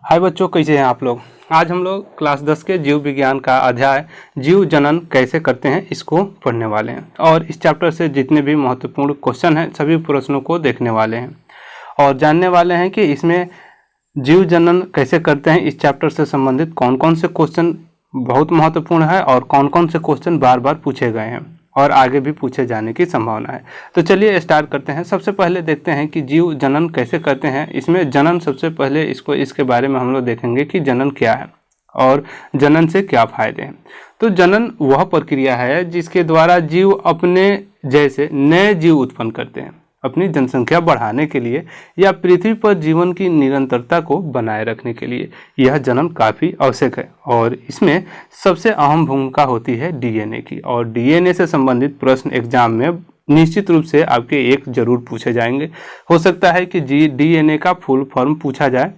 हाय बच्चों, कैसे हैं आप लोग। आज हम लोग क्लास 10 के जीव विज्ञान का अध्याय जीव जनन कैसे करते हैं इसको पढ़ने वाले हैं और इस चैप्टर से जितने भी महत्वपूर्ण क्वेश्चन हैं सभी प्रश्नों को देखने वाले हैं और जानने वाले हैं कि इसमें जीव जनन कैसे करते हैं इस चैप्टर से संबंधित कौन कौन से क्वेश्चन बहुत महत्वपूर्ण है और कौन कौन से क्वेश्चन बार बार पूछे गए हैं और आगे भी पूछे जाने की संभावना है। तो चलिए स्टार्ट करते हैं। सबसे पहले देखते हैं कि जीव जनन कैसे करते हैं। इसमें जनन सबसे पहले इसके बारे में हम लोग देखेंगे कि जनन क्या है और जनन से क्या फायदे हैं। तो जनन वह प्रक्रिया है जिसके द्वारा जीव अपने जैसे नए जीव उत्पन्न करते हैं अपनी जनसंख्या बढ़ाने के लिए या पृथ्वी पर जीवन की निरंतरता को बनाए रखने के लिए। यह जनन काफ़ी आवश्यक है और इसमें सबसे अहम भूमिका होती है डीएनए की। और डीएनए से संबंधित प्रश्न एग्जाम में निश्चित रूप से आपके एक जरूर पूछे जाएंगे। हो सकता है कि डीएनए का फुल फॉर्म पूछा जाए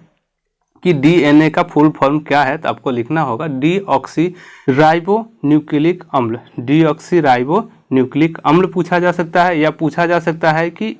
कि डीएनए का फुल फॉर्म क्या है, तो आपको लिखना होगा डीऑक्सी राइबो न्यूक्लिक अम्ल। डीऑक्सी राइबो न्यूक्लिक अम्ल पूछा जा सकता है या पूछा जा सकता है कि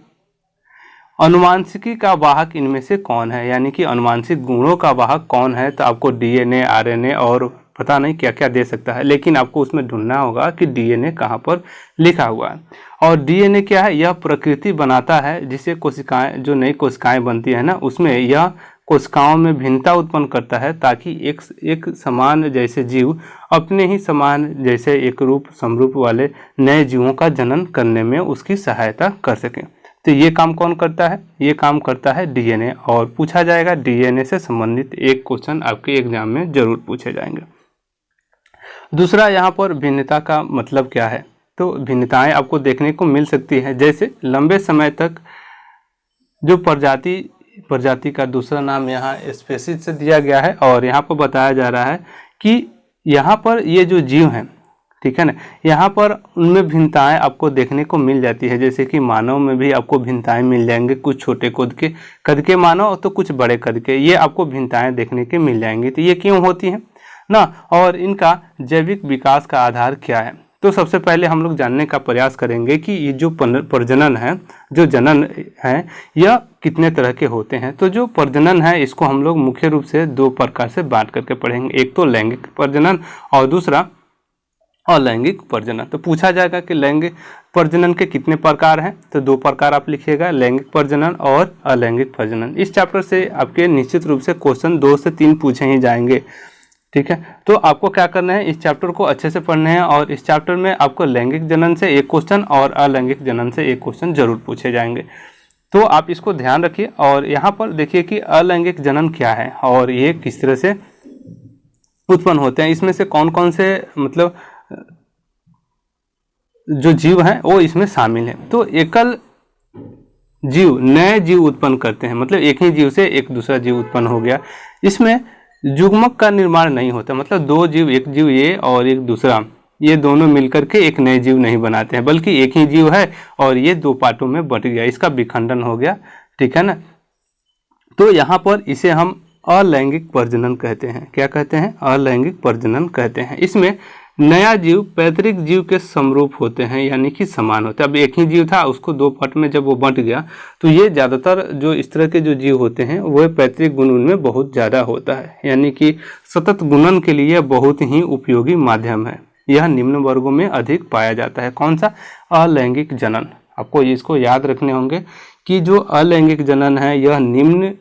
अनुवांशिकी का वाहक इनमें से कौन है, यानी कि अनुवांशिक गुणों का वाहक कौन है। तो आपको डीएनए, आरएनए और पता नहीं क्या क्या दे सकता है, लेकिन आपको उसमें ढूंढना होगा कि डीएनए कहाँ पर लिखा हुआ है। और डीएनए क्या है, यह प्रकृति बनाता है जिससे कोशिकाएं, जो नई कोशिकाएं बनती है ना, उसमें यह कोशिकाओं में भिन्नता उत्पन्न करता है ताकि एक समान जैसे जीव अपने ही समान जैसे एक रूप समरूप वाले नए जीवों का जनन करने में उसकी सहायता कर सकें। तो ये काम कौन करता है, ये काम करता है डीएनए। और पूछा जाएगा डीएनए से संबंधित एक क्वेश्चन आपके एग्जाम में जरूर पूछे जाएंगे। दूसरा, यहाँ पर भिन्नता का मतलब क्या है। तो भिन्नताएं आपको देखने को मिल सकती है, जैसे लंबे समय तक जो प्रजाति का दूसरा नाम यहाँ स्पेसीज से दिया गया है और यहाँ पर बताया जा रहा है कि यहाँ पर ये जो जीव हैं, ठीक है ना, यहाँ पर उनमें भिन्नताएं आपको देखने को मिल जाती है। जैसे कि मानव में भी आपको भिन्नताएं मिल जाएंगे, कुछ छोटे कद के मानव तो कुछ बड़े कद के, ये आपको भिन्नताएं देखने के मिल जाएंगी। तो ये क्यों होती हैं ना, और इनका जैविक विकास का आधार क्या है। तो सबसे पहले हम लोग जानने का प्रयास करेंगे कि ये जो प्रजनन है, जो जनन है, यह कितने तरह के होते हैं। तो जो प्रजनन है इसको हम लोग मुख्य रूप से दो प्रकार से बांट करके पढ़ेंगे। एक तो लैंगिक प्रजनन और दूसरा अलैंगिक प्रजनन। तो पूछा जाएगा कि लैंगिक प्रजनन के कितने प्रकार हैं, तो दो प्रकार आप लिखिएगा, लैंगिक प्रजनन और अलैंगिक प्रजनन। इस चैप्टर से आपके निश्चित रूप से क्वेश्चन 2 से 3 पूछे ही जाएंगे, ठीक है। तो आपको क्या करना है, इस चैप्टर को अच्छे से पढ़ना है और इस चैप्टर में आपको लैंगिक जनन से एक क्वेश्चन और अलैंगिक जनन से एक क्वेश्चन जरूर पूछे जाएंगे। तो आप इसको ध्यान रखिए। और यहाँ पर देखिए कि अलैंगिक जनन क्या है और ये किस तरह से उत्पन्न होते हैं, इसमें से कौन कौन से मतलब जो जीव हैं वो इसमें शामिल हैं। तो एकल जीव नए जीव उत्पन्न करते हैं, मतलब एक ही जीव से एक दूसरा जीव उत्पन्न हो गया। इसमें युग्मक का निर्माण नहीं होता, मतलब दो जीव, एक जीव ये और एक दूसरा, ये दोनों मिलकर के एक नए जीव नहीं बनाते हैं, बल्कि एक ही जीव है और ये दो पार्टों में बट गया, इसका विखंडन हो गया, ठीक है ना। तो यहाँ पर इसे हम अलैंगिक प्रजनन कहते हैं। क्या कहते हैं, अलैंगिक प्रजनन कहते हैं। इसमें नया जीव पैतृक जीव के समरूप होते हैं, यानी कि समान होते हैं। अब एक ही जीव था, उसको दो पार्ट में जब वो बंट गया, तो ये ज़्यादातर जो इस तरह के जो जीव होते हैं वो पैतृक गुण उनमें बहुत ज़्यादा होता है, यानी कि सतत गुणन के लिए बहुत ही उपयोगी माध्यम है। यह निम्न वर्गों में अधिक पाया जाता है। कौन सा, अलैंगिक जनन। आपको इसको याद रखने होंगे कि जो अलैंगिक जनन है यह निम्न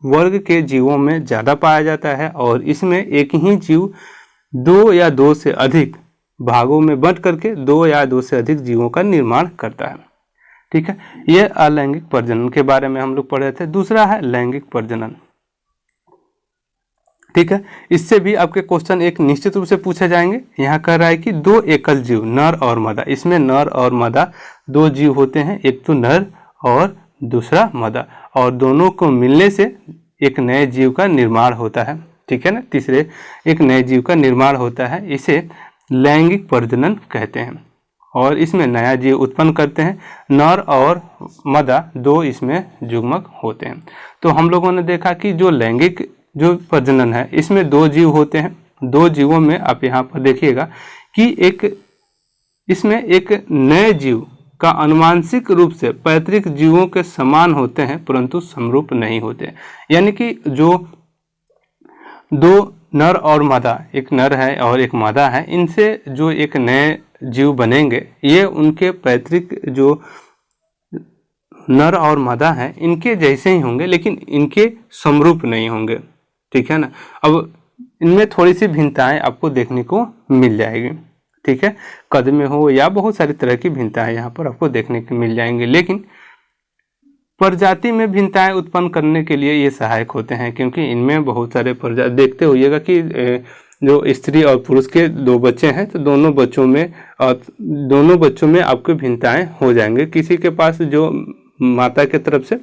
वर्ग के जीवों में ज़्यादा पाया जाता है और इसमें एक ही जीव दो या दो से अधिक भागों में बंट करके दो या दो से अधिक जीवों का निर्माण करता है, ठीक है। यह अलैंगिक प्रजनन के बारे में हम लोग पढ़े थे। दूसरा है लैंगिक प्रजनन, ठीक है। इससे भी आपके क्वेश्चन एक निश्चित रूप से पूछे जाएंगे। यहाँ कह रहा है कि दो एकल जीव नर और मादा, इसमें नर और मादा दो जीव होते हैं, एक तो नर और दूसरा मादा, और दोनों को मिलने से एक नए जीव का निर्माण होता है, ठीक है ना। तीसरे एक नए जीव का निर्माण होता है, इसे लैंगिक प्रजनन कहते हैं। और इसमें नया जीव उत्पन्न करते हैं, नर और मादा दो इसमें युग्मक होते हैं। तो हम लोगों ने देखा कि जो लैंगिक जो प्रजनन है इसमें दो जीव होते हैं। दो जीवों में आप यहाँ पर देखिएगा कि इसमें एक नए जीव का अनुवांशिक रूप से पैतृक जीवों के समान होते हैं परंतु समरूप नहीं होते, यानी कि जो दो नर और मादा, एक नर है और एक मादा है, इनसे जो एक नए जीव बनेंगे ये उनके पैतृक जो नर और मादा हैं इनके जैसे ही होंगे, लेकिन इनके समरूप नहीं होंगे। ठीक है ना। अब इनमें थोड़ी सी भिन्नताएं आपको देखने को मिल जाएगी। ठीक है, कद में हो या बहुत सारी तरह की भिन्नताएं यहाँ पर आपको देखने को मिल जाएंगी, लेकिन प्रजाति में भिन्नताएं उत्पन्न करने के लिए ये सहायक होते हैं, क्योंकि इनमें बहुत सारे प्रजाति देखते होइएगा कि जो स्त्री और पुरुष के दो बच्चे हैं तो दोनों बच्चों में आपको भिन्नताएं हो जाएंगे। किसी के पास जो माता के तरफ से,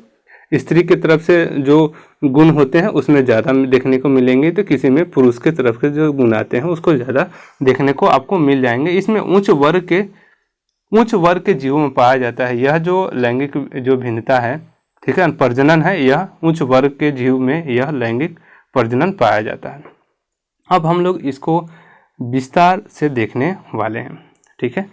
स्त्री की तरफ से जो गुण होते हैं उसमें ज़्यादा देखने को मिलेंगे, तो किसी में पुरुष के तरफ के जो गुण आते हैं उसको ज़्यादा देखने को आपको मिल जाएंगे। इसमें उच्च वर्ग के जीवों में पाया जाता है यह जो लैंगिक जो भिन्नता है। ठीक है, प्रजनन है, यह उच्च वर्ग के जीव में यह लैंगिक प्रजनन पाया जाता है। अब हम लोग इसको विस्तार से देखने वाले हैं। ठीक है,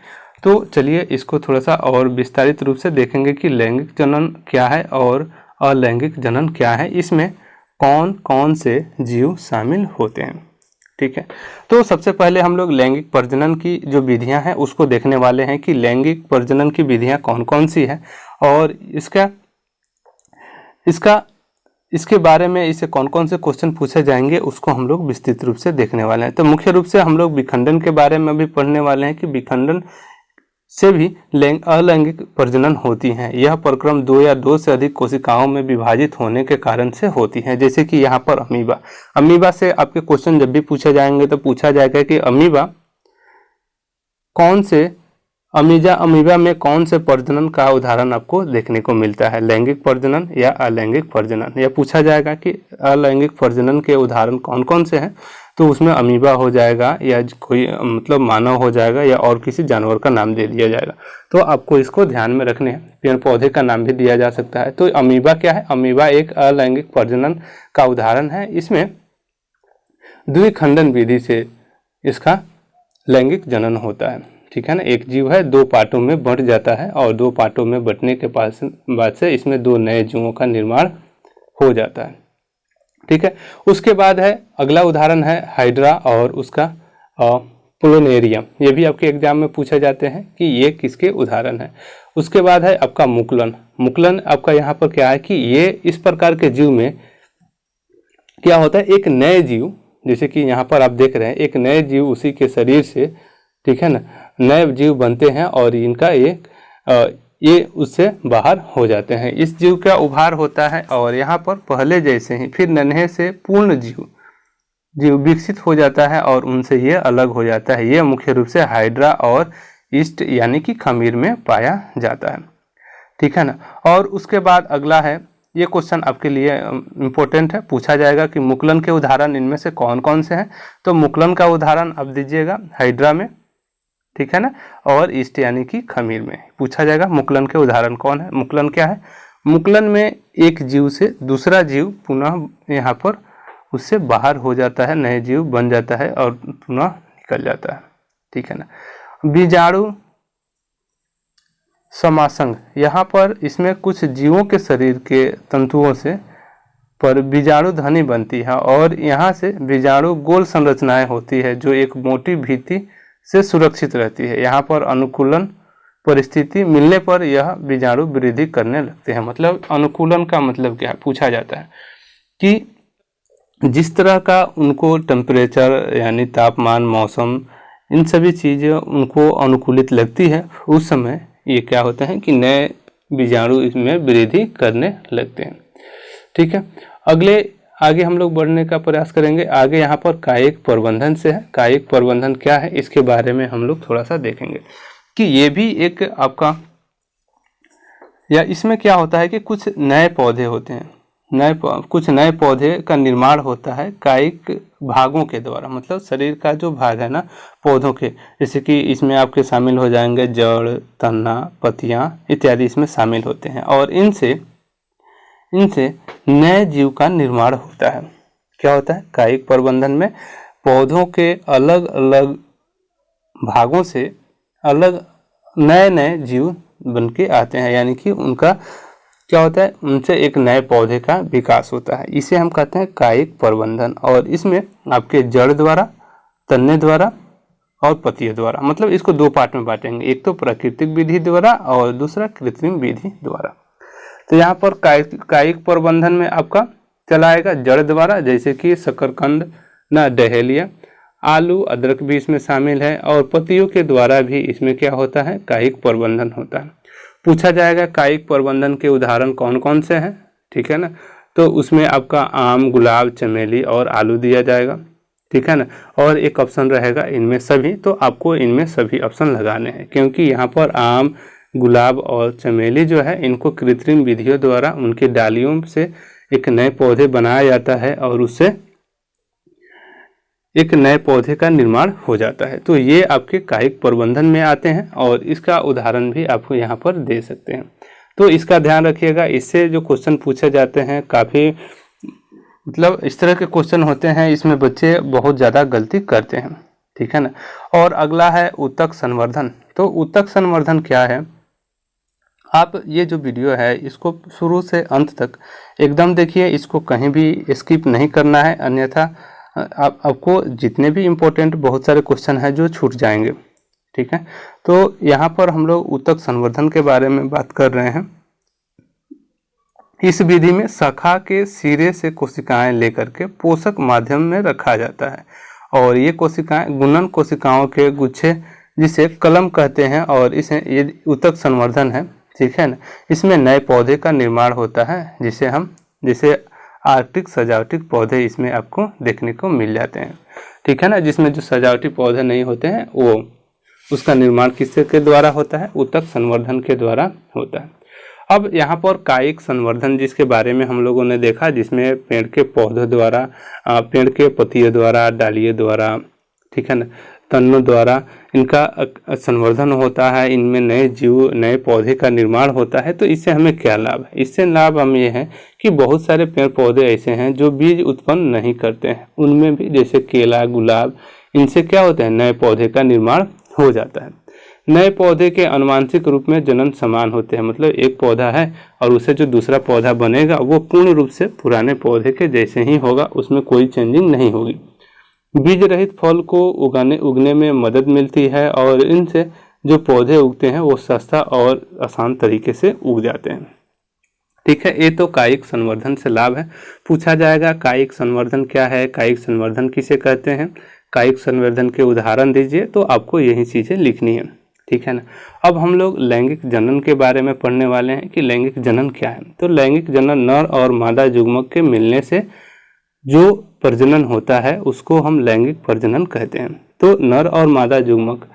तो चलिए इसको थोड़ा सा और विस्तारित रूप से देखेंगे कि लैंगिक जनन क्या है और अलैंगिक जनन क्या है, इसमें कौन कौन से जीव शामिल होते हैं। ठीक है, तो सबसे पहले हम लोग लैंगिक प्रजनन की जो विधियां हैं उसको देखने वाले हैं कि लैंगिक प्रजनन की विधियां कौन कौन सी है और इसके बारे में इससे कौन कौन से क्वेश्चन पूछे जाएंगे उसको हम लोग विस्तृत रूप से देखने वाले हैं। तो मुख्य रूप से हम लोग विखंडन के बारे में भी पढ़ने वाले हैं कि विखंडन से भी अलैंगिक प्रजनन होती है। यह प्रक्रम 2 या 2 से अधिक कोशिकाओं में विभाजित होने के कारण से होती है। जैसे कि यहाँ पर अमीबा से आपके क्वेश्चन जब भी पूछे जाएंगे तो पूछा जाएगा कि अमीबा में कौन से प्रजनन का उदाहरण आपको देखने को मिलता है, लैंगिक प्रजनन या अलैंगिक प्रजनन। यह पूछा जाएगा कि अलैंगिक प्रजनन के उदाहरण कौन कौन से हैं, तो उसमें अमीबा हो जाएगा या कोई मतलब मानव हो जाएगा या और किसी जानवर का नाम दे दिया जाएगा। तो आपको इसको ध्यान में रखने हैं। पेड़ पौधे का नाम भी दिया जा सकता है। तो अमीबा क्या है, अमीबा एक अलैंगिक प्रजनन का उदाहरण है। इसमें द्विखंडन विधि से इसका लैंगिक जनन होता है। ठीक है ना, एक जीव है 2 पार्टों में बंट जाता है और 2 पार्टों में बंटने के बाद से इसमें 2 नए जीवों का निर्माण हो जाता है। ठीक है, उसके बाद है अगला उदाहरण है हाइड्रा और उसका प्लूमेरियम। ये भी आपके एग्जाम में पूछे जाते हैं कि ये किसके उदाहरण है। उसके बाद है आपका मुकुलन आपका यहाँ पर क्या है कि ये इस प्रकार के जीव में क्या होता है, एक नए जीव, जैसे कि यहाँ पर आप देख रहे हैं एक नए जीव उसी के शरीर से, ठीक है ना, नए जीव बनते हैं और इनका ये उससे बाहर हो जाते हैं। इस जीव का उभार होता है और यहाँ पर पहले जैसे ही फिर नन्हे से पूर्ण जीव विकसित हो जाता है और उनसे ये अलग हो जाता है। ये मुख्य रूप से हाइड्रा और ईस्ट यानी कि खमीर में पाया जाता है। ठीक है ना। और उसके बाद अगला है, ये क्वेश्चन आपके लिए इम्पोर्टेंट है, पूछा जाएगा कि मुकुलन के उदाहरण इनमें से कौन कौन से हैं। तो मुकुलन का उदाहरण आप दीजिएगा हाइड्रा में, ठीक है ना, और ईस्ट यानी कि खमीर में पूछा जाएगा मुकुलन के उदाहरण कौन है। मुकुलन क्या है, मुकुलन में एक जीव से दूसरा जीव पुनः यहाँ पर उससे बाहर हो जाता है, नए जीव बन जाता है और पुनः निकल जाता है। ठीक है ना। बीजाणु समासंग, यहाँ पर इसमें कुछ जीवों के शरीर के तंतुओं से पर बीजाणु ध्वनि बनती है और यहाँ से बीजाणु गोल संरचनाएं होती है जो एक मोटी भित्ति से सुरक्षित रहती है। यहाँ पर अनुकूलन परिस्थिति मिलने पर यह बीजाणु वृद्धि करने लगते हैं। मतलब अनुकूलन का मतलब क्या है, पूछा जाता है कि जिस तरह का उनको टेम्परेचर यानी तापमान, मौसम, इन सभी चीज़ें उनको अनुकूलित लगती है, उस समय ये क्या होता है कि नए बीजाणु इसमें वृद्धि करने लगते हैं। ठीक है, आगे हम लोग बढ़ने का प्रयास करेंगे। आगे यहाँ पर कायिक प्रबंधन से है। कायिक प्रबंधन क्या है, इसके बारे में हम लोग थोड़ा सा देखेंगे कि ये भी एक आपका, या इसमें क्या होता है कि कुछ नए पौधे होते हैं, कुछ नए पौधे का निर्माण होता है कायिक भागों के द्वारा। मतलब शरीर का जो भाग है ना पौधों के, जैसे कि इसमें आपके शामिल हो जाएंगे जड़, तना, पत्तियां इत्यादि इसमें शामिल होते हैं और इनसे नए जीव का निर्माण होता है। क्या होता है, कायिक प्रबंधन में पौधों के अलग अलग भागों से अलग नए नए जीव बन के आते हैं, यानी कि उनका क्या होता है, उनसे एक नए पौधे का विकास होता है। इसे हम कहते हैं कायिक प्रबंधन। और इसमें आपके जड़ द्वारा, तने द्वारा और पत्तियों द्वारा, मतलब इसको दो पार्ट में बांटेंगे, एक तो प्राकृतिक विधि द्वारा और दूसरा कृत्रिम विधि द्वारा। तो यहाँ पर कायिक प्रबंधन में आपका चला आएगा जड़ द्वारा, जैसे कि शकरकंद, ना डहेलिया, आलू, अदरक भी इसमें शामिल है। और पत्तियों के द्वारा भी इसमें क्या होता है, कायिक प्रबंधन होता है। पूछा जाएगा कायिक प्रबंधन के उदाहरण कौन कौन से हैं, ठीक है ना। तो उसमें आपका आम, गुलाब, चमेली और आलू दिया जाएगा, ठीक है ना। और एक ऑप्शन रहेगा इनमें सभी, तो आपको इनमें सभी ऑप्शन लगाने हैं, क्योंकि यहाँ पर आम, गुलाब और चमेली जो है इनको कृत्रिम विधियों द्वारा उनके डालियों से एक नए पौधे बनाया जाता है और उससे एक नए पौधे का निर्माण हो जाता है। तो ये आपके कायिक प्रबंधन में आते हैं और इसका उदाहरण भी आपको यहाँ पर दे सकते हैं। तो इसका ध्यान रखिएगा, इससे जो क्वेश्चन पूछे जाते हैं काफ़ी, मतलब इस तरह के क्वेश्चन होते हैं, इसमें बच्चे बहुत ज़्यादा गलती करते हैं, ठीक है ना। और अगला है ऊतक संवर्धन। तो ऊतक संवर्धन क्या है, आप ये जो वीडियो है इसको शुरू से अंत तक एकदम देखिए, इसको कहीं भी स्किप नहीं करना है, अन्यथा आपको जितने भी इम्पोर्टेंट बहुत सारे क्वेश्चन हैं जो छूट जाएंगे, ठीक है। तो यहाँ पर हम लोग ऊतक संवर्धन के बारे में बात कर रहे हैं। इस विधि में शाखा के सिरे से कोशिकाएं लेकर के पोषक माध्यम में रखा जाता है और ये कोशिकाएं गुणन कोशिकाओं के गुच्छे, जिसे कलम कहते हैं, और इसे ये ऊतक संवर्धन है, ठीक है ना। इसमें नए पौधे का निर्माण होता है, जिसे आर्कटिक सजावटी पौधे इसमें आपको देखने को मिल जाते हैं, ठीक है ना। जिसमें जो सजावटी पौधे नहीं होते हैं वो, उसका निर्माण किसके के द्वारा होता है, ऊतक संवर्धन के द्वारा होता है। अब यहाँ पर कायिक संवर्धन जिसके बारे में हम लोगों ने देखा, जिसमें पेड़ के पौधों द्वारा, पेड़ के पत्तियों द्वारा, डालियों द्वारा, ठीक है ना, तनों द्वारा इनका संवर्धन होता है, इनमें नए जीव, नए पौधे का निर्माण होता है। तो इससे हमें क्या लाभ है, इससे लाभ हमें ये है कि बहुत सारे पेड़ पौधे ऐसे हैं जो बीज उत्पन्न नहीं करते हैं, उनमें भी जैसे केला, गुलाब, इनसे क्या होता है, नए पौधे का निर्माण हो जाता है। नए पौधे के अनुवांशिक रूप में जनन समान होते हैं, मतलब एक पौधा है और उससे जो दूसरा पौधा बनेगा वो पूर्ण रूप से पुराने पौधे के जैसे ही होगा, उसमें कोई चेंजिंग नहीं होगी। बीज रहित फल को उगने में मदद मिलती है और इनसे जो पौधे उगते हैं वो सस्ता और आसान तरीके से उग जाते हैं, ठीक है। ये तो कायिक संवर्धन से लाभ है। पूछा जाएगा कायिक संवर्धन क्या है, कायिक संवर्धन किसे कहते हैं, कायिक संवर्धन के उदाहरण दीजिए। तो आपको यही चीज़ें लिखनी है, ठीक है ना। अब हम लोग लैंगिक जनन के बारे में पढ़ने वाले हैं कि लैंगिक जनन क्या है। तो लैंगिक जनन नर और मादा युग्मक के मिलने से जो प्रजनन होता है उसको हम लैंगिक प्रजनन कहते हैं। तो नर और मादा युग्मक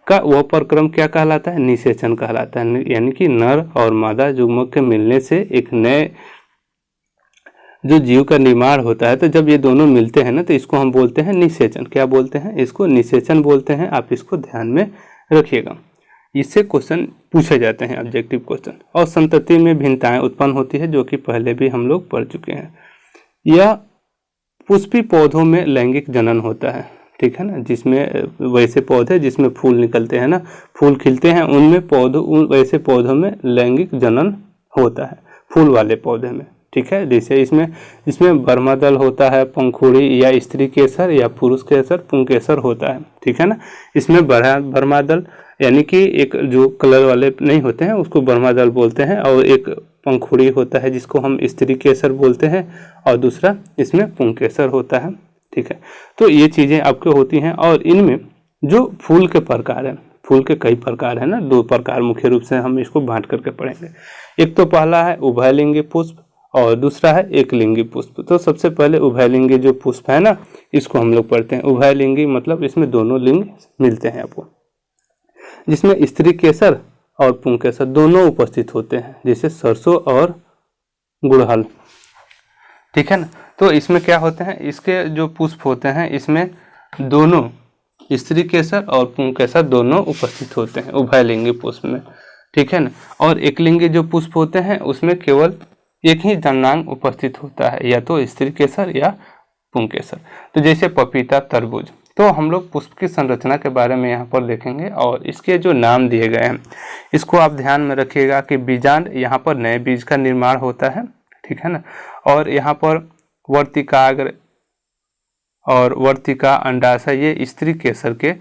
का वह प्रक्रम क्या कहलाता है, निषेचन कहलाता है। यानी कि नर और मादा युग्मक के मिलने से एक नए जो जीव का निर्माण होता है। तो जब ये दोनों मिलते हैं ना, तो इसको हम बोलते हैं निषेचन। क्या बोलते हैं, इसको निषेचन बोलते हैं। आप इसको ध्यान में रखिएगा, इससे क्वेश्चन पूछे जाते हैं, ऑब्जेक्टिव क्वेश्चन। और संतति में भिन्नताएं उत्पन्न होती है, जो कि पहले भी हम लोग पढ़ चुके हैं। यह पुष्पी पौधों में लैंगिक जनन होता है, ठीक है ना। जिसमें वैसे पौधे जिसमें फूल निकलते हैं ना, फूल खिलते हैं, उनमें वैसे पौधों में लैंगिक जनन होता है, फूल वाले पौधे में, ठीक है। जैसे इसमें बर्मादल होता है, पंखुड़ी या स्त्री केसर या पुरुष केसर, पुंकेसर होता है, ठीक है ना। इसमें बर्मादल यानी कि एक जो कलर वाले नहीं होते हैं उसको बर्मादल बोलते हैं, और एक पंखुड़ी होता है जिसको हम स्त्री केसर बोलते हैं, और दूसरा इसमें पुंकेसर होता है, ठीक है। तो ये चीज़ें आपके होती हैं। और इनमें जो फूल के प्रकार हैं, फूल के कई प्रकार हैं ना, दो प्रकार मुख्य रूप से हम इसको बांट करके पढ़ेंगे। एक तो पहला है उभयलिंगी पुष्प और दूसरा है एकलिंगी पुष्प। तो सबसे पहले उभयलिंगी जो पुष्प है ना, इसको हम लोग पढ़ते हैं। उभयलिंगी मतलब इसमें दोनों लिंग मिलते हैं आपको, जिसमें स्त्री केसर और पुंकेसर दोनों उपस्थित होते हैं, जैसे सरसों और गुड़हल, ठीक है ना। तो इसमें क्या होते हैं, इसके जो पुष्प होते हैं इसमें दोनों स्त्री केसर और पुंकेसर दोनों उपस्थित होते हैं उभयलिंगी पुष्प में, ठीक है ना। और एकलिंगी जो पुष्प होते हैं उसमें केवल एक ही जननांग उपस्थित होता है, या तो स्त्री केसर या पुंकेसर। तो जैसे पपीता, तरबूज, तो हम लोग पुष्प की संरचना के बारे में यहाँ पर देखेंगे और इसके जो नाम दिए गए हैं इसको आप ध्यान में रखिएगा कि बीजांड, यहाँ पर नए बीज का निर्माण होता है, ठीक है ना। और यहाँ पर वर्तिकाग्र और वर्तिका, अंडाशय ये स्त्री केसर के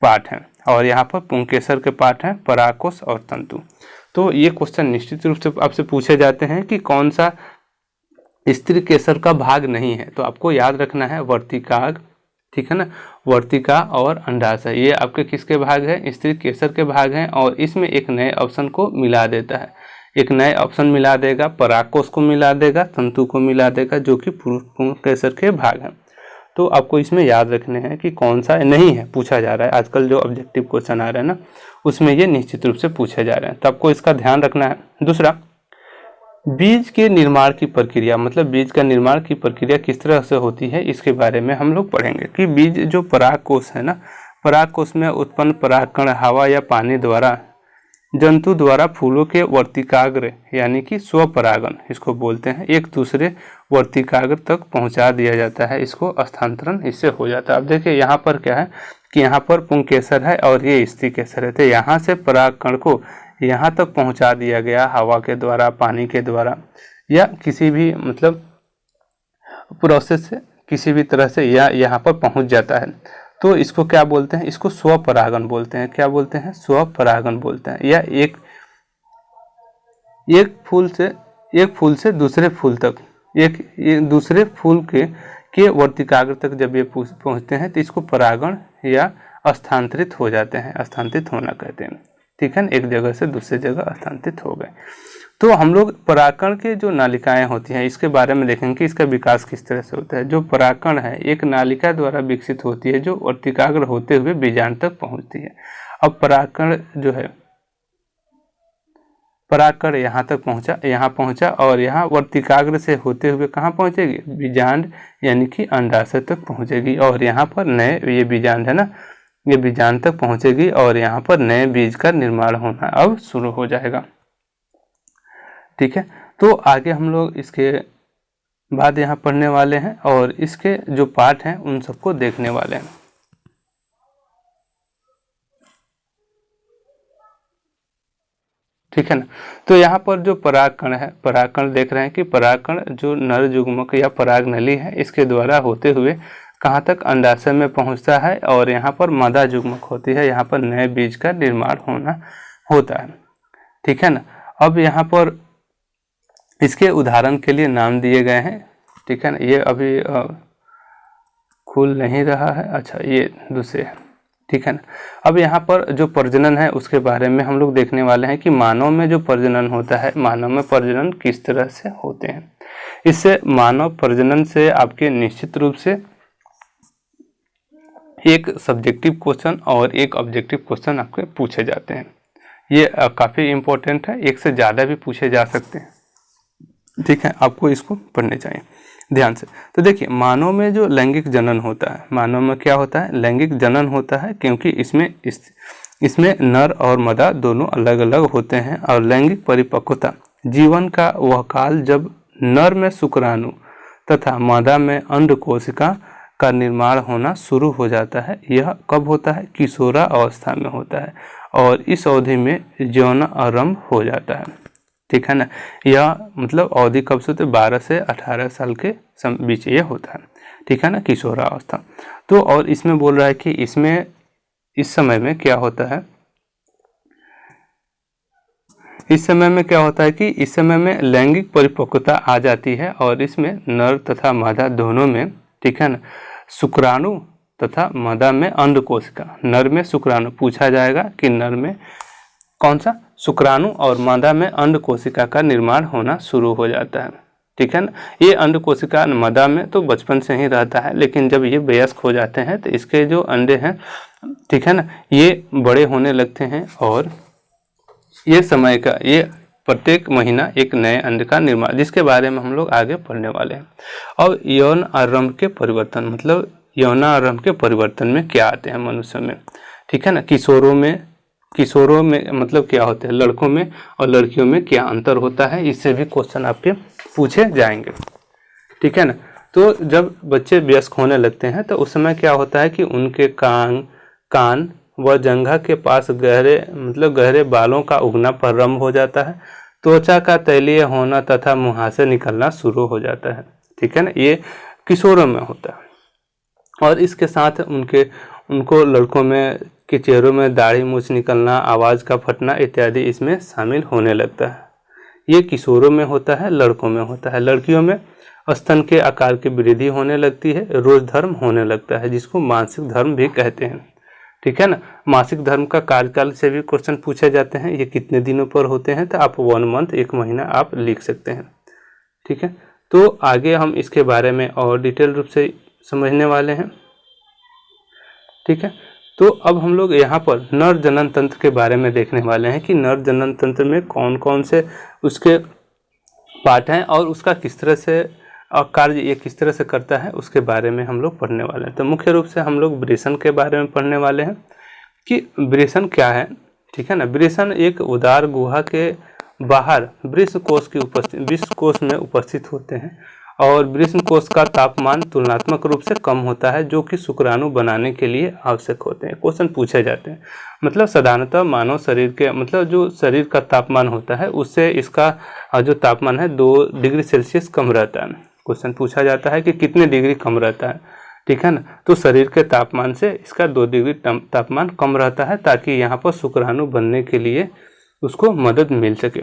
पार्ट हैं और यहाँ पर पुंकेसर के पार्ट हैं परागकोश और तंतु। तो ये क्वेश्चन निश्चित रूप से आपसे पूछे जाते हैं कि कौन सा स्त्री केसर का भाग नहीं है, तो आपको याद रखना है वर्तिकाग्र, ठीक है ना, वर्तिका और अंडाशय ये आपके किसके भाग है, स्त्री केसर के भाग हैं। और इसमें एक नए ऑप्शन को मिला देता है, एक नए ऑप्शन मिला देगा, परागकोश को मिला देगा, तंतु को मिला देगा, जो कि पुंकेसर के भाग हैं। तो आपको इसमें याद रखने हैं कि कौन सा नहीं है, पूछा जा रहा है। आजकल जो ऑब्जेक्टिव क्वेश्चन आ रहे हैं ना उसमें ये निश्चित रूप से पूछे जा रहे हैं, तो आपको इसका ध्यान रखना है। दूसरा, बीज के निर्माण की प्रक्रिया, मतलब बीज का निर्माण की प्रक्रिया किस तरह से होती है, इसके बारे में हम लोग पढ़ेंगे कि बीज जो परागकोश है ना, परागकोश में उत्पन्न परागकण हवा या पानी द्वारा जंतु द्वारा फूलों के वर्तिकाग्र यानी कि स्वपरागन इसको बोलते हैं, एक दूसरे वर्तिकाग्र तक पहुंचा दिया जाता है, इसको स्थानांतरण इससे हो जाता है। अब देखिए यहाँ पर क्या है कि यहाँ पर पुंकेसर है और ये स्त्री केसर है, तो यहाँ से परागकण को यहाँ तक पहुंचा दिया गया हवा के द्वारा, पानी के द्वारा या किसी भी मतलब प्रोसेस से, किसी भी तरह से या यहाँ पर पहुंच जाता है। तो इसको क्या बोलते हैं, इसको स्वपरागन बोलते हैं। क्या बोलते हैं, स्वपरागन बोलते हैं। या एक फूल से दूसरे फूल तक, एक दूसरे फूल के वर्तिकाग्र तक जब ये पहुंचते हैं तो इसको परागण या स्थानांतरित हो जाते हैं, स्थानांतरित होना कहते हैं, ठीक है। एक जगह से दूसरी जगह स्थानांतरित हो गए। तो हम लोग परागकण के जो नालिकाएं होती हैं इसके बारे में देखेंगे कि इसका विकास किस तरह से होता है। जो परागकण है एक नालिका द्वारा विकसित होती है जो वर्तिकाग्र होते हुए बीजांड तक पहुंचती है। अब परागकण जो है, परागकण यहाँ तक पहुंचा, यहाँ पहुंचा और यहाँ वर्तिकाग्र से होते हुए कहाँ पहुंचेगी, बीजांड यानी कि अंडाशय तक पहुंचेगी और यहाँ पर नए, ये बीजांड है ना, ये बीजांड तक पहुंचेगी और यहाँ पर नए बीज का निर्माण होना अब शुरू हो जाएगा, ठीक है। तो आगे हम लोग इसके बाद यहाँ पढ़ने वाले हैं और इसके जो पार्ट हैं उन सबको देखने वाले हैं, ठीक है ना। तो यहाँ पर जो परागकण है, परागकण देख रहे हैं कि परागकण जो नर युग्मक या परागनली है इसके द्वारा होते हुए कहाँ तक, अंडाशय में पहुँचता है और यहाँ पर मादा युग्मक होती है, यहाँ पर नए बीज का निर्माण होता है, ठीक है ना। अब यहाँ पर इसके उदाहरण के लिए नाम दिए गए हैं, ठीक है ना। ये अभी खुल नहीं रहा है, अच्छा ये दूसरे हैं, ठीक है ना। अब यहाँ पर जो प्रजनन है उसके बारे में हम लोग देखने वाले हैं कि मानव में जो प्रजनन होता है, मानव में प्रजनन किस तरह से होते हैं। इससे मानव प्रजनन से आपके निश्चित रूप से एक सब्जेक्टिव क्वेश्चन और एक ऑब्जेक्टिव क्वेश्चन आपके पूछे जाते हैं। ये काफ़ी इम्पोर्टेंट है, एक से ज़्यादा भी पूछे जा सकते हैं, ठीक है। आपको इसको पढ़ने चाहिए ध्यान से। तो देखिए मानव में जो लैंगिक जनन होता है, मानव में क्या होता है, लैंगिक जनन होता है, क्योंकि इसमें नर और मादा दोनों अलग अलग होते हैं। और लैंगिक परिपक्वता जीवन का वह काल जब नर में शुक्राणु तथा मादा में अंड कोशिका का निर्माण होना शुरू हो जाता है। यह कब होता है, किशोरा अवस्था में होता है और इस अवधि में यौन आरंभ हो जाता है, ठीक है ना। यह मतलब अवधि कब से, तो 12 से 18 साल के बीच ये होता है, ठीक है ना, किशोरा अवस्था। तो और इसमें बोल रहा है कि इसमें इस समय में क्या होता है, इस समय में क्या होता है कि इस समय में लैंगिक परिपक्वता आ जाती है और इसमें नर तथा मादा दोनों में, ठीक है ना, शुक्राणु तथा मादा में अंड कोशिका, नर में शुक्राणु पूछा जाएगा कि नर में कौन सा, शुक्राणु और मादा में अंड कोशिका का निर्माण होना शुरू हो जाता है, ठीक है ना। ये अंड कोशिका मादा में तो बचपन से ही रहता है, लेकिन जब ये वयस्क हो जाते हैं तो इसके जो अंडे हैं, ठीक है ना, ये बड़े होने लगते हैं और ये समय का, ये प्रत्येक महीना एक नए अंड का निर्माण, जिसके बारे में हम लोग आगे पढ़ने वाले हैं। और यौन आरंभ के परिवर्तन, मतलब यौन आरंभ के परिवर्तन में क्या आते हैं मनुष्य में, ठीक है ना। किशोरों में मतलब क्या होते हैं, लड़कों में और लड़कियों में क्या अंतर होता है, इससे भी क्वेश्चन आपके पूछे जाएंगे, ठीक है ना। तो जब बच्चे वयस्क होने लगते हैं तो उस समय क्या होता है कि उनके कान व जंघा के पास गहरे बालों का उगना प्रारंभ हो जाता है, त्वचा का तैलीय होना तथा मुहासे निकलना शुरू हो जाता है। ठीक है ना, ये किशोरों में होता है। और इसके साथ उनको लड़कों में के चेहरों में दाढ़ी मूछ निकलना, आवाज़ का फटना इत्यादि इसमें शामिल होने लगता है। ये किशोरों में होता है, लड़कों में होता है। लड़कियों में स्तन के आकार की वृद्धि होने लगती है, रोज धर्म होने लगता है, जिसको मासिक धर्म भी कहते हैं। ठीक है ना, मासिक धर्म का कार्यकाल से भी क्वेश्चन पूछे जाते हैं, ये कितने दिनों पर होते हैं, तो आप 1 मंथ 1 महीना आप लिख सकते हैं। ठीक है, तो आगे हम इसके बारे में और डिटेल रूप से समझने वाले हैं। ठीक है, तो अब हम लोग यहाँ पर नर जनन तंत्र के बारे में देखने वाले हैं कि नर जनन तंत्र में कौन कौन से उसके पार्ट हैं और उसका किस तरह से कार्य ये किस तरह से करता है, उसके बारे में हम लोग पढ़ने वाले हैं। तो मुख्य रूप से हम लोग वृषण के बारे में पढ़ने वाले हैं कि वृषण क्या है। ठीक है ना, वृषण एक उदार गुहा के बाहर वृषण कोश में उपस्थित होते हैं और वृषण कोश का तापमान तुलनात्मक रूप से कम होता है, जो कि शुक्राणु बनाने के लिए आवश्यक होते हैं। क्वेश्चन पूछे जाते हैं, मतलब साधारणतः मानव शरीर के जो शरीर का तापमान होता है उससे इसका जो तापमान है 2 डिग्री सेल्सियस कम रहता है। क्वेश्चन पूछा जाता है कि कितने डिग्री कम रहता है। ठीक है ना, तो शरीर के तापमान से इसका 2 डिग्री तापमान कम रहता है, ताकि यहाँ पर शुक्राणु बनने के लिए उसको मदद मिल सके।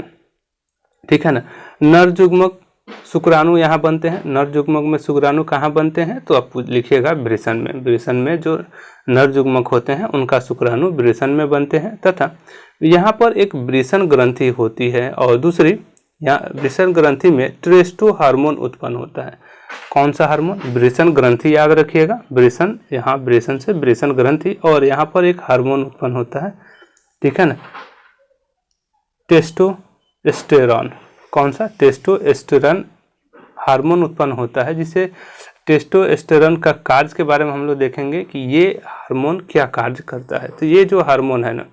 ठीक है ना, नर युग्मक शुक्राणु यहाँ बनते हैं। नर युग्मक में शुक्राणु कहाँ बनते हैं, तो आप लिखिएगा वृषण में। वृषण में जो नर युग्मक होते हैं उनका शुक्राणु वृषण में बनते हैं, तथा यहाँ पर एक वृषण ग्रंथि होती है और दूसरी यहाँ वृषण ग्रंथि में टेस्टो हार्मोन उत्पन्न होता है। कौन सा हार्मोन, वृषण ग्रंथि, याद रखिएगा। वृषण, यहाँ वृषण से वृषण ग्रंथि, और यहाँ पर एक हार्मोन उत्पन्न होता है। ठीक है ना, टेस्टोस्टेरॉन। कौन सा, टेस्टोस्टेरॉन हार्मोन उत्पन्न होता है, जिसे टेस्टोस्टेरॉन का कार्य के बारे में हम लोग देखेंगे कि ये हार्मोन क्या कार्य करता है। तो ये जो हार्मोन है ना,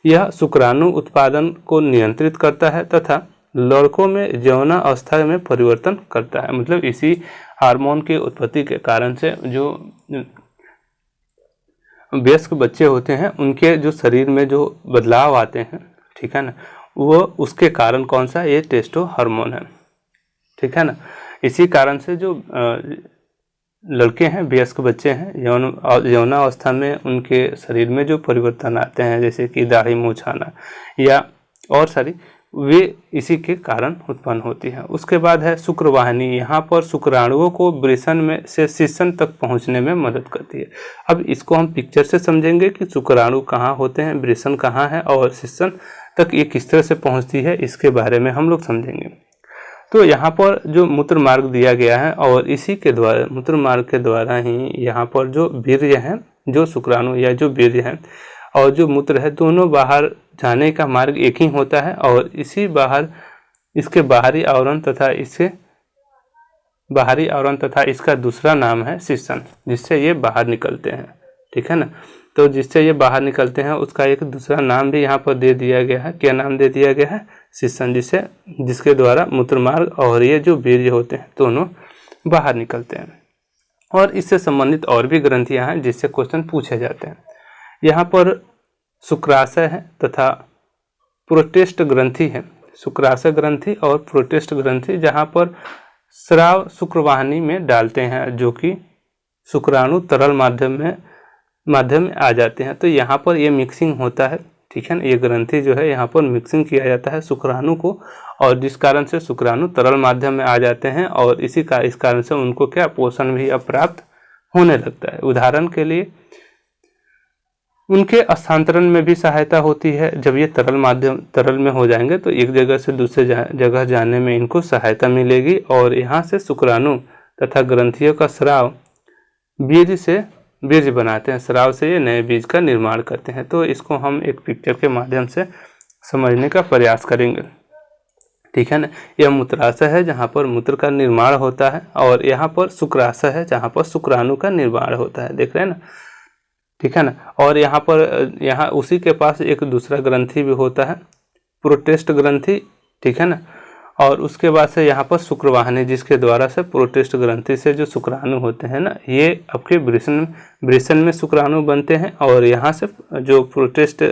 यह शुक्राणु उत्पादन को नियंत्रित करता है तथा लड़कों में यौना अवस्था में परिवर्तन करता है। मतलब इसी हार्मोन की उत्पत्ति के कारण से जो वयस्क बच्चे होते हैं उनके जो शरीर में जो बदलाव आते हैं, ठीक है ना, वो उसके कारण कौन सा, ये टेस्टो हार्मोन है। ठीक है ना, इसी कारण से जो लड़के हैं, वयस्क बच्चे हैं, यौना अवस्था में उनके शरीर में जो परिवर्तन आते हैं, जैसे कि दाढ़ी मूछ आना या और सारी, वे इसी के कारण उत्पन्न होती है। उसके बाद है शुक्रवाहिनी। यहाँ पर शुक्राणुओं को वृषण में से शिश्न तक पहुँचने में मदद करती है। अब इसको हम पिक्चर से समझेंगे कि शुक्राणु कहाँ होते हैं, वृषण कहाँ है और शिश्न तक ये किस तरह से पहुँचती है, इसके बारे में हम लोग समझेंगे। तो यहाँ पर जो मूत्र मार्ग दिया गया है और इसी के द्वारा, मूत्र मार्ग के द्वारा ही यहाँ पर जो वीर्य है, जो शुक्राणु या जो वीर्य है और जो मूत्र है, दोनों बाहर जाने का मार्ग एक ही होता है और इसके बाहरी आवरण तथा इसका दूसरा नाम है शिश्न, जिससे ये बाहर निकलते हैं। ठीक है ना, तो जिससे ये बाहर निकलते हैं उसका एक दूसरा नाम भी यहाँ पर दे दिया गया है। क्या नाम दे दिया गया है, शिश्न, जिसके द्वारा मूत्र मार्ग और ये जो वीर्य होते हैं दोनों बाहर निकलते हैं। और इससे संबंधित और भी ग्रंथियाँ हैं जिससे क्वेश्चन पूछे जाते हैं। यहाँ पर शुक्राशय है तथा प्रोटेस्ट ग्रंथि है। शुक्राशय ग्रंथि और प्रोटेस्ट ग्रंथि, जहाँ पर स्राव शुक्रवाहिनी में डालते हैं, जो कि शुक्राणु तरल माध्यम में आ जाते हैं। तो यहाँ पर ये मिक्सिंग होता है। ठीक है ना, ये ग्रंथि जो है यहाँ पर मिक्सिंग किया जाता है शुक्राणु को, और जिस कारण से शुक्राणु तरल माध्यम में आ जाते हैं और इस कारण से उनको क्या, पोषण भी अब प्राप्त होने लगता है। उदाहरण के लिए उनके स्थानांतरण में भी सहायता होती है। जब ये तरल में हो जाएंगे तो एक जगह से दूसरे जगह जाने में इनको सहायता मिलेगी, और यहाँ से शुक्राणु तथा ग्रंथियों का स्राव बीज बनाते हैं। स्राव से ये नए बीज का निर्माण करते हैं। तो इसको हम एक पिक्चर के माध्यम से समझने का प्रयास करेंगे। ठीक है ना, यह मूत्राशय है जहाँ पर मूत्र का निर्माण होता है, और यहाँ पर शुक्राशय है जहाँ पर शुक्राणु का निर्माण होता है। देख रहे हैं ना, ठीक है ना। और यहाँ उसी के पास एक दूसरा ग्रंथि भी होता है, प्रोटेस्ट ग्रंथि। ठीक है ना, और उसके बाद से यहाँ पर शुक्रवाहिनी, जिसके द्वारा से प्रोटिस्ट ग्रंथि से जो शुक्राणु होते हैं ना, ये आपके वृषण में शुक्राणु बनते हैं। और यहाँ से जो प्रोटिस्ट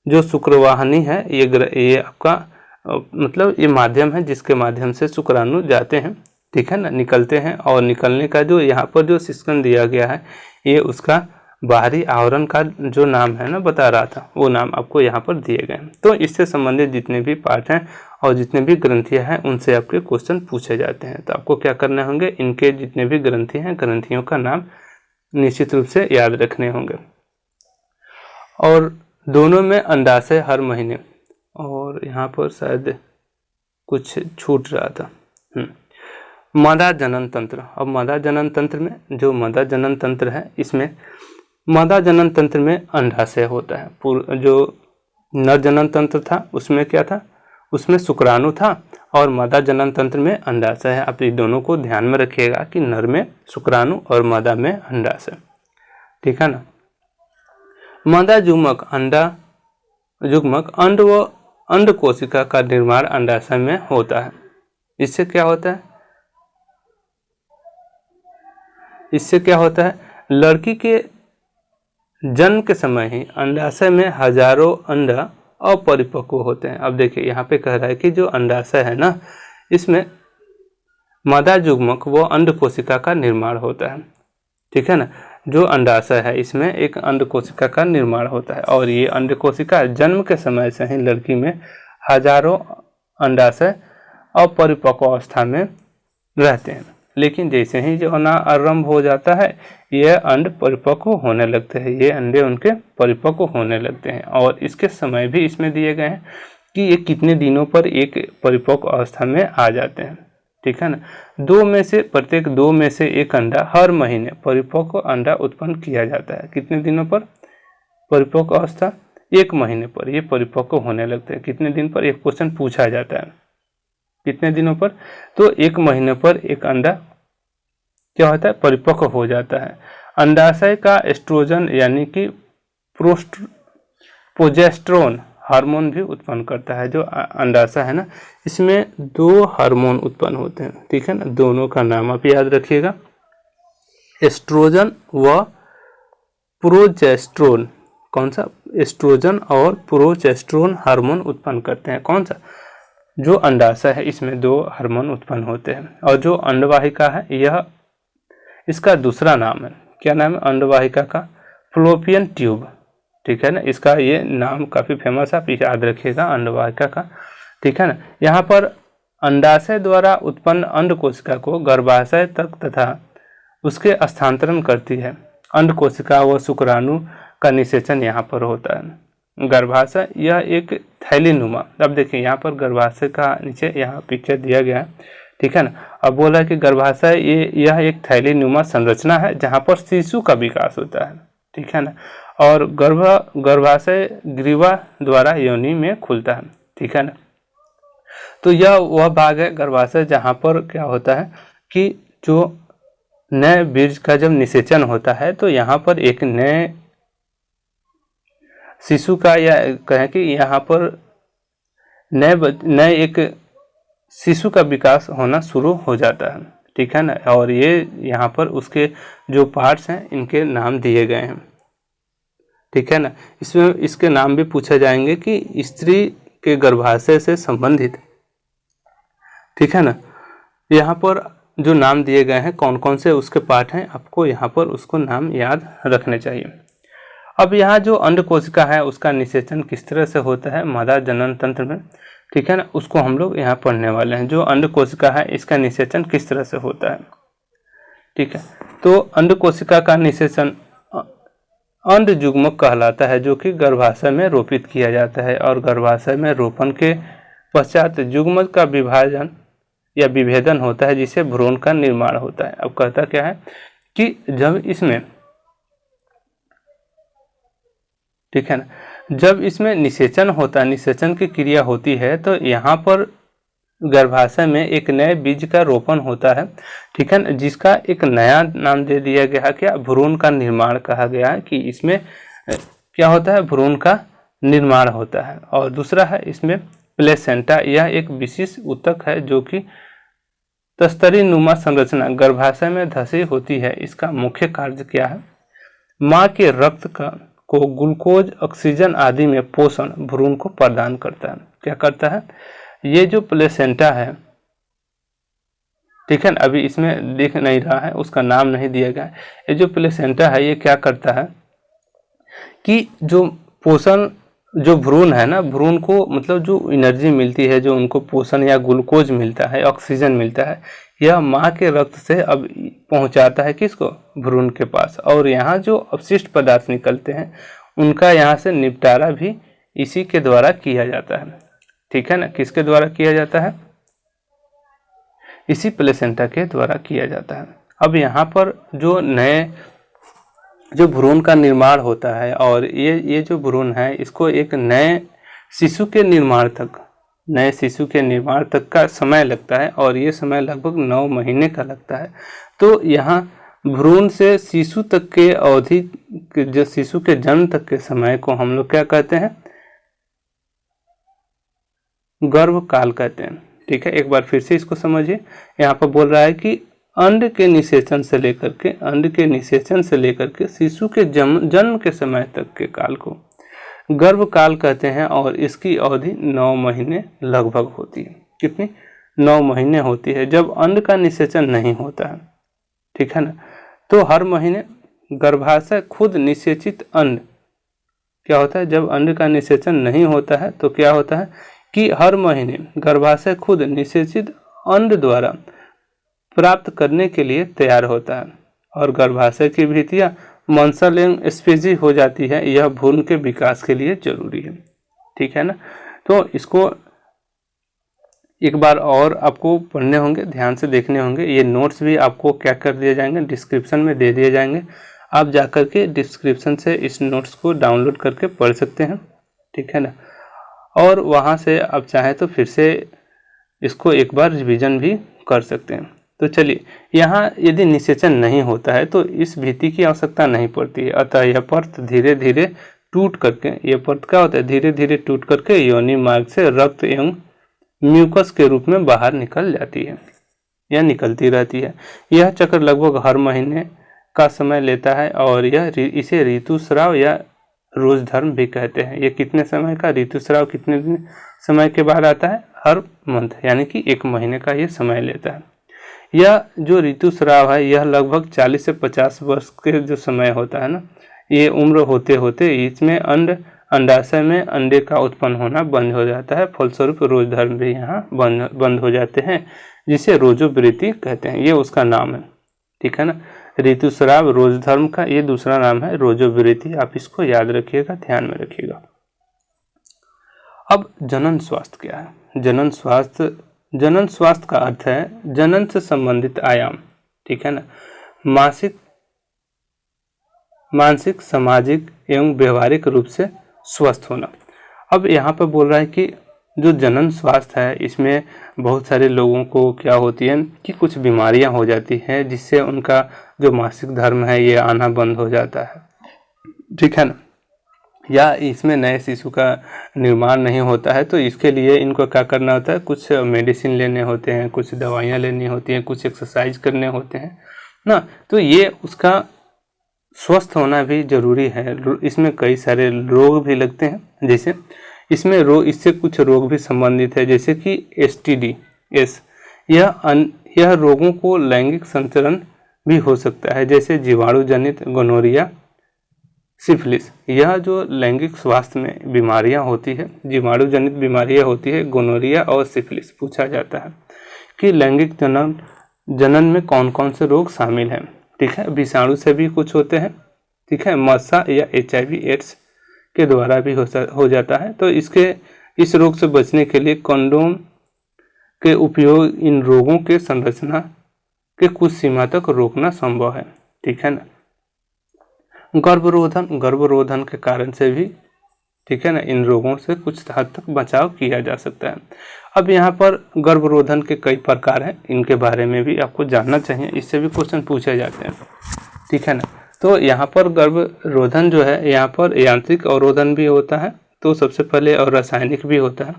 जो शुक्रवाहिनी है, ये आपका मतलब ये माध्यम है जिसके माध्यम से शुक्राणु जाते हैं, ठीक है ना, निकलते हैं। और निकलने का जो यहाँ पर जो सिस्टम दिया गया है, ये उसका बाहरी आवरण का जो नाम है ना बता रहा था, वो नाम आपको यहाँ पर दिए गए हैं। तो इससे संबंधित जितने भी पार्ट हैं और जितने भी ग्रंथियाँ हैं, उनसे आपके क्वेश्चन पूछे जाते हैं। तो आपको क्या करने होंगे, इनके जितने भी ग्रंथि हैं, ग्रंथियों का नाम निश्चित रूप से याद रखने होंगे। और दोनों में अंडाशय हर महीने, और यहाँ पर शायद कुछ छूट रहा था, मादा जनन तंत्र। अब मादा जनन तंत्र में, जो मादा जनन तंत्र है, इसमें मादा जनन तंत्र में अंडाशय होता है। जो नर जनन तंत्र था उसमें क्या था, उसमें शुक्राणु था, और मादा जनन तंत्र में अंडाशय है। आप इस दोनों को ध्यान में रखिएगा कि नर में शुक्राणु और मादा में अंडाशय, ठीक है ना। मादा युग्मक अंड व अंड कोशिका का निर्माण अंडाशय में होता है। इससे क्या होता है, इससे क्या होता है, लड़की के जन्म के समय ही अंडाशय में हजारों अंडा अपरिपक्व होते हैं। अब देखिए यहाँ पे कह रहा है कि जो अंडाशय है ना, इसमें मादा युग्मक व अंड कोशिका का निर्माण होता है, ठीक है ना। जो अंडाशय है, इसमें एक अंड कोशिका का निर्माण होता है, और ये अंड कोशिका जन्म के समय से ही लड़की में हजारों अंडाशय अपरिपक्व अवस्था में रहते हैं। लेकिन जैसे ही जो आरंभ हो जाता है, यह अंड परिपक्व होने लगते हैं, ये अंडे उनके परिपक्व होने लगते हैं। और इसके समय भी इसमें दिए गए हैं कि ये कितने दिनों पर एक परिपक्व अवस्था में आ जाते हैं, ठीक है ना। प्रत्येक दो में से एक अंडा हर महीने परिपक्व अंडा उत्पन्न किया जाता है। कितने दिनों पर परिपक्व अवस्था, 1 महीने पर ये परिपक्व होने लगते हैं। कितने दिन पर, एक क्वेश्चन पूछा जाता है, कितने दिनों पर, तो 1 महीने पर एक अंडा क्या होता है, परिपक्व हो जाता है। अंडाशय का एस्ट्रोजन यानी कि प्रोजेस्टेरोन हार्मोन भी उत्पन्न करता है। जो अंडाशय है ना, इसमें 2 हार्मोन उत्पन्न होते हैं, ठीक है ना। दोनों का नाम आप याद रखिएगा, एस्ट्रोजन व प्रोजेस्टेरोन। कौन सा, एस्ट्रोजन और प्रोजेस्टेरोन हार्मोन उत्पन्न करते हैं। कौन सा, जो अंडाशय है, इसमें 2 हार्मोन उत्पन्न होते हैं। और जो अंडवाहिका है, यह इसका दूसरा नाम है, क्या नाम है अंडवाहिका का, फ्लोपियन ट्यूब, ठीक है ना। इसका ये नाम काफ़ी फेमस है, आप याद रखिएगा अंडवाहिका का, ठीक है ना। यहाँ पर अंडाशय द्वारा उत्पन्न अंड कोशिका को गर्भाशय तक तथा उसके स्थानांतरण करती है। अंड कोशिका व शुक्राणु का निषेचन यहाँ पर होता है। गर्भाशय यह एक थैलीनुमा, अब देखिए यहाँ पर गर्भाशय का नीचे यहाँ पिक्चर दिया गया है, ठीक है ना। अब बोला कि गर्भाशय यह एक थैलीनुमा संरचना है जहाँ पर शिशु का विकास होता है, ठीक है ना। और गर्भाशय ग्रीवा द्वारा योनि में खुलता है, ठीक है ना। तो यह वह भाग है गर्भाशय जहाँ पर क्या होता है कि जो नए बीज का जब निषेचन होता है, तो यहाँ पर एक नए शिशु का, या कहें कि यहाँ पर नए एक शिशु का विकास होना शुरू हो जाता है, ठीक है ना। और ये यहाँ पर उसके जो पार्ट्स हैं, इनके नाम दिए गए हैं, ठीक है ना। इसमें इसके नाम भी पूछे जाएंगे कि स्त्री के गर्भाशय से संबंधित, ठीक है ना। यहाँ पर जो नाम दिए गए हैं, कौन कौन से उसके पार्ट हैं, आपको यहाँ पर उसको नाम याद रखने चाहिए। अब यहाँ जो अंड कोशिका है, उसका निषेचन किस तरह से होता है मादा जनन तंत्र में, ठीक है ना, उसको हम लोग यहाँ पढ़ने वाले हैं। जो अंड कोशिका है, इसका निषेचन किस तरह से होता है, ठीक है। तो अंड कोशिका का निषेचन अंड युग्मक कहलाता है, जो कि गर्भाशय में रोपित किया जाता है। और गर्भाशय में रोपण के पश्चात युग्मक का विभाजन या विभेदन होता है, जिससे भ्रूण का निर्माण होता है। अब कहता क्या है कि जब इसमें, ठीक है ना, जब इसमें निषेचन होता है, निषेचन की क्रिया होती है, तो यहाँ पर गर्भाशय में एक नए बीज का रोपण होता है, ठीक है ना, जिसका एक नया नाम दे दिया गया, क्या, भ्रूण का निर्माण कहा गया है कि इसमें क्या होता है, भ्रूण का निर्माण होता है। और दूसरा है, इसमें प्लेसेंटा यह एक विशेष ऊतक है जो कि तस्तरी नुमा संरचना गर्भाशय में धसी होती है। इसका मुख्य कार्य क्या है? माँ के रक्त को ग्लूकोज, ऑक्सीजन आदि में पोषण भ्रूण को प्रदान करता है। क्या करता है? ये जो प्लेसेंटा है, ठीक है ना, अभी इसमें दिख नहीं रहा है, उसका नाम नहीं दिया गया है। ये जो प्लेसेंटा है ये क्या करता है कि जो पोषण, जो भ्रूण है ना, भ्रूण को मतलब जो एनर्जी मिलती है, जो उनको पोषण या ग्लूकोज मिलता है, ऑक्सीजन मिलता है, यह माँ के रक्त से अब पहुंचाता है किसको? भ्रूण के पास। और यहाँ जो अपशिष्ट पदार्थ निकलते हैं उनका यहाँ से निपटारा भी इसी के द्वारा किया जाता है। ठीक है ना, किसके द्वारा किया जाता है? इसी प्लेसेंटा के द्वारा किया जाता है। अब यहाँ पर जो नए जो भ्रूण का निर्माण होता है, और ये जो भ्रूण है इसको एक नए शिशु के निर्माण तक का समय लगता है, और ये समय लगभग 9 महीने का लगता है। तो यहाँ भ्रूण से शिशु तक के अवधि, जो शिशु के जन्म तक के समय को हम लोग क्या कहते हैं? गर्भकाल कहते हैं। ठीक है, एक बार फिर से इसको समझिए। यहाँ पर बोल रहा है कि अंड के निषेचन से लेकर के शिशु के जन्म के समय तक के काल को गर्भकाल कहते हैं, और इसकी अवधि 9 महीने लगभग होती है। कितनी? 9 महीने होती है, जब अंड का निषेचन नहीं होता है। ठीक है ना, तो हर महीने गर्भाशय खुद निषेचित अंड क्या होता है? जब अंड का निषेचन नहीं होता है तो क्या होता है कि हर महीने गर्भाशय खुद निषेचित अंड द्वारा प्राप्त करने के लिए तैयार होता है, और गर्भाशय की भित्तियां मंसल एवं स्पेजी हो जाती है। यह भ्रूण के विकास के लिए जरूरी है। ठीक है ना, तो इसको एक बार और आपको पढ़ने होंगे, ध्यान से देखने होंगे। ये नोट्स भी आपको क्या कर दिए जाएंगे? डिस्क्रिप्शन में दे दिए जाएंगे। आप जाकर के डिस्क्रिप्शन से इस नोट्स को डाउनलोड करके पढ़ सकते हैं। ठीक है ना, और वहाँ से आप चाहें तो फिर से इसको एक बार रिवीजन भी कर सकते हैं। तो चलिए, यहाँ यदि निषेचन नहीं होता है तो इस भित्ति की आवश्यकता नहीं पड़ती है। अतः यह परत धीरे धीरे टूट करके, यह परत क्या होता है? धीरे धीरे टूट करके योनि मार्ग से रक्त एवं म्यूकस के रूप में बाहर निकल जाती है या निकलती रहती है। यह चक्र लगभग हर महीने का समय लेता है, और इसे ऋतुस्राव या रोजधर्म भी कहते हैं। ये कितने समय का ऋतुस्राव कितने दिन समय के बाद आता है? हर मंथ, यानी कि 1 महीने का ये समय लेता है। यह जो ऋतुस्राव है यह लगभग 40 से 50 वर्ष के जो समय होता है ना, ये उम्र होते होते इसमें अंडाशय में अंडे का उत्पन्न होना बंद हो जाता है। फलस्वरूप रोजधर्म भी यहाँ बंद हो जाते हैं, जिसे रोजोवृत्ति कहते हैं। ये उसका नाम है। ठीक है ना, ऋतुस्राव रोजधर्म का ये दूसरा नाम है रोजोवृत्ति। आप इसको याद रखिएगा, ध्यान में रखिएगा। अब जनन स्वास्थ्य क्या है? जनन स्वास्थ्य का अर्थ है जनन से संबंधित आयाम। ठीक है ना, मानसिक, सामाजिक एवं व्यवहारिक रूप से स्वस्थ होना। अब यहाँ पर बोल रहा है कि जो जनन स्वास्थ्य है इसमें बहुत सारे लोगों को क्या होती है कि कुछ बीमारियां हो जाती हैं, जिससे उनका जो मासिक धर्म है ये आना बंद हो जाता है। ठीक है ना, या इसमें नए शिशु का निर्माण नहीं होता है, तो इसके लिए इनको क्या करना होता है? कुछ मेडिसिन लेने होते हैं, कुछ दवाइयाँ लेनी होती हैं, कुछ एक्सरसाइज करने होते हैं ना। तो ये उसका स्वस्थ होना भी जरूरी है। इसमें कई सारे रोग भी लगते हैं, जैसे इसमें इससे कुछ रोग भी संबंधित है, जैसे कि STD यह रोगों को लैंगिक संचरण भी हो सकता है, जैसे जीवाणु जनित गोनोरिया, सिफिलिस। यह जो लैंगिक स्वास्थ्य में बीमारियां होती है, जीवाणु जनित बीमारियां होती है, गोनोरिया और सिफिलिस। पूछा जाता है कि लैंगिक जनन में कौन कौन से रोग शामिल हैं। ठीक है, विषाणु से भी कुछ होते हैं। ठीक है, मस्सा या HIV एड्स के द्वारा भी हो जाता है। तो इस रोग से बचने के लिए कंडोम के उपयोग इन रोगों के संरचना के कुछ सीमा तक रोकना संभव है। ठीक है ना, गर्भरोधन के कारण से भी, ठीक है ना, इन रोगों से कुछ हद तक बचाव किया जा सकता है। अब यहाँ पर गर्भरोधन के कई प्रकार हैं, इनके बारे में भी आपको जानना चाहिए, इससे भी क्वेश्चन पूछे जाते हैं। ठीक है ना, तो यहाँ पर गर्भरोधन जो है, यहाँ पर यांत्रिक अवरोधन भी होता है, तो सबसे पहले, और रासायनिक भी होता है।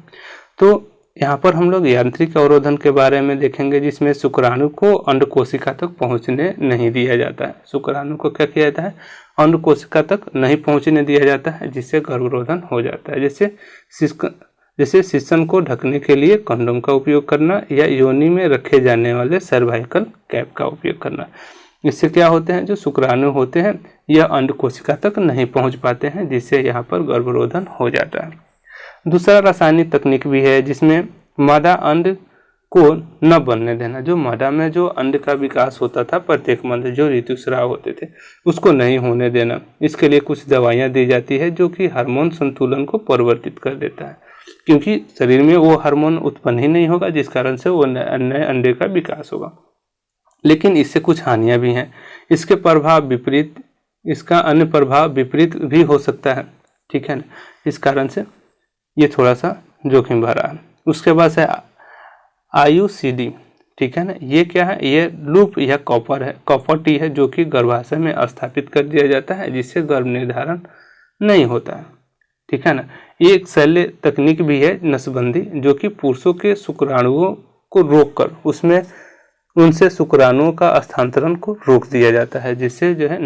तो यहाँ पर हम लोग यांत्रिक अवरोधन के बारे में देखेंगे, जिसमें शुक्राणु को अंड कोशिका तक पहुँचने नहीं दिया जाता है। शुक्राणु को क्या किया जाता है, अंड कोशिका तक नहीं पहुँचने दिया जाता है, जिससे गर्भरोधन हो जाता है। जैसे शिशन को ढकने के लिए कंडोम का उपयोग करना या योनि में रखे जाने वाले सर्वाइकल कैप का उपयोग करना। इससे क्या होते हैं, जो शुक्राणु होते हैं यह अंड कोशिका तक नहीं पहुंच पाते हैं, जिससे यहाँ पर गर्भरोधन हो जाता है। दूसरा रासायनिक तकनीक भी है, जिसमें मादा अंड को न बनने देना। जो मादा में जो अंड का विकास होता था, प्रत्येक मंद जो ऋतुस्राव होते थे, उसको नहीं होने देना। इसके लिए कुछ दवाइयाँ दी जाती है जो कि हार्मोन संतुलन को परिवर्तित कर देता है, क्योंकि शरीर में वो हार्मोन उत्पन्न ही नहीं होगा, जिस कारण से वो नए अंडे का विकास होगा। लेकिन इससे कुछ हानियां भी हैं। इसका अन्य प्रभाव विपरीत भी हो सकता है, ठीक है ना। इस कारण से ये थोड़ा सा जोखिम भरा है। उसके बाद है IUCD, ठीक है ना। ये क्या है, ये लूप या कॉपर है, कॉपर टी है, जो कि गर्भाशय में स्थापित कर दिया जाता है, जिससे गर्भ निर्धारण नहीं होता है, ठीक है ना। ये एक शल्य तकनीक भी है, नसबंदी, जो कि पुरुषों के शुक्राणुओं को रोककर उनसे शुक्राणुओं का स्थानांतरण को रोक दिया जाता है, जिससे जो है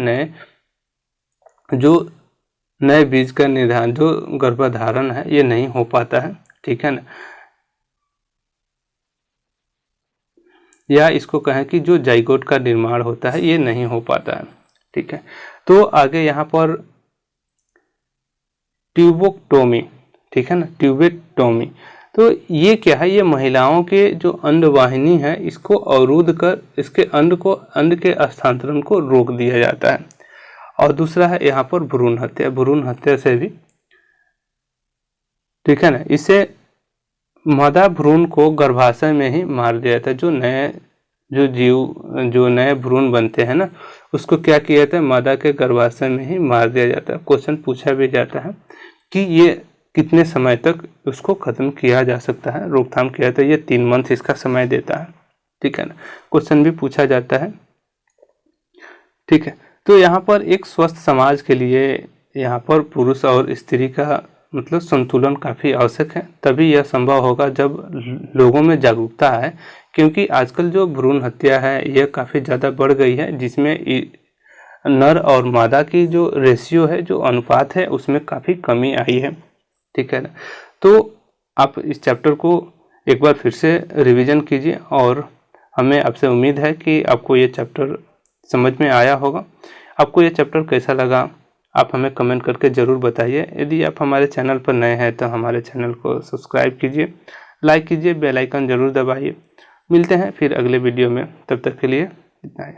नए बीज का निर्धारण, जो गर्भधारण है, ये नहीं हो पाता है, ठीक है ना। या इसको कहें कि जो जाइगोट का निर्माण होता है, ये नहीं हो पाता है, ठीक है। तो आगे यहाँ पर ट्यूबोक्टोमी, ठीक है ना, ट्यूबेक्टोमी। तो ये क्या है, ये महिलाओं के जो अंडवाहिनी है, इसको अवरुद्ध कर इसके अंड के स्थानांतरण को रोक दिया जाता है। और दूसरा है यहाँ पर भ्रूण हत्या से भी, ठीक है ना। इससे मादा भ्रूण को गर्भाशय में ही मार दिया जाता है। जो नए भ्रूण बनते हैं ना, उसको क्या किया जाता है, मादा के गर्भाशय में ही मार दिया जाता है। क्वेश्चन पूछा भी जाता है कि ये कितने समय तक उसको खत्म किया जा सकता है, रोकथाम किया जाता है। ये 3 मंथ इसका समय देता है, ठीक है ना। क्वेश्चन भी पूछा जाता है, ठीक है। तो यहाँ पर एक स्वस्थ समाज के लिए यहाँ पर पुरुष और स्त्री का मतलब संतुलन काफ़ी आवश्यक है। तभी यह संभव होगा जब लोगों में जागरूकता है, क्योंकि आजकल जो भ्रूण हत्या है यह काफ़ी ज़्यादा बढ़ गई है, जिसमें नर और मादा की जो रेशियो है, जो अनुपात है, उसमें काफ़ी कमी आई है, ठीक है ना। तो आप इस चैप्टर को एक बार फिर से रिवीजन कीजिए, और हमें आपसे उम्मीद है कि आपको ये चैप्टर समझ में आया होगा। आपको ये चैप्टर कैसा लगा, आप हमें कमेंट करके ज़रूर बताइए। यदि आप हमारे चैनल पर नए हैं तो हमारे चैनल को सब्सक्राइब कीजिए, लाइक कीजिए, बेल आइकन ज़रूर दबाइए। मिलते हैं फिर अगले वीडियो में, तब तक के लिए इतना ही।